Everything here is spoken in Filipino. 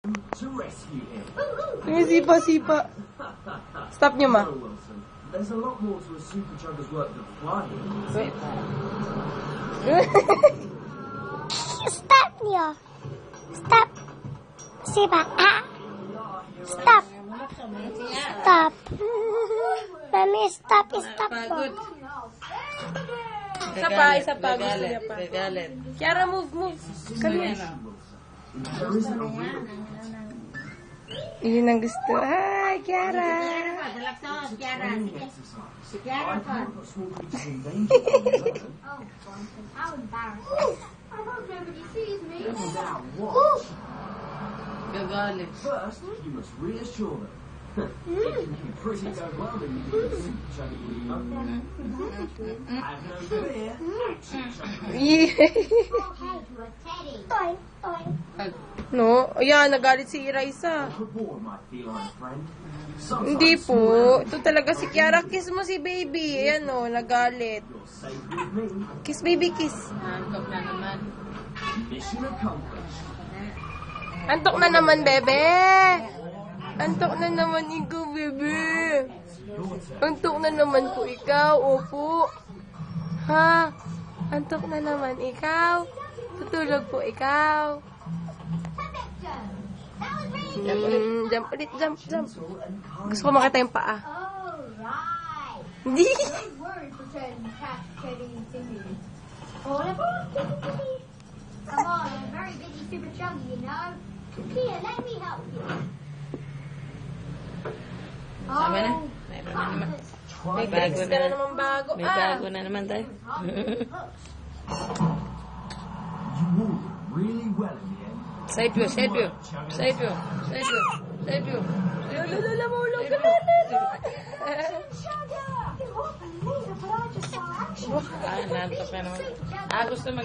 To rescue him. May sipa-sipa. Stop nyo, ma. No, Wilson. There's a lot more to a super chugger's work than flying. Stop niyo. Stop. Sipa. Ah. Stop. Stop. Mami, stop. Stop po. Isa pa. Gusto niya pa. Kiara, move. Kalian. Yun ang gusto. Hi, Kiara. Gagalit. First, you must reassure them. It can be pretty overwhelming to do super chugger, you know. Have no fear. Action chugger. No? Ayan, nagalit si Raisa. Report, my feline friend. Hindi po. Ito talaga si Kiara. Kiss mo si baby. Ayan o, nagalit. You're safe with me. Kiss, baby, kiss. Mission accomplished. Antok na naman, bebe. Antok na naman ikaw, bebe. Antok na naman po ikaw. Opo. Ha? Antok na naman ikaw. Tutulog po ikaw. Jump ulit, jump. Gusto ko makita yung paa. Hindi. Come on, I'm very busy super chuggy, you know. Here, let me help you. Tama na. May bago Ka na naman bago. May bago na naman tayo. You all did really well in the end. Side view. Lala, maulog ka na. Chugger! What? But I just saw action. Nantok na naman. Gusto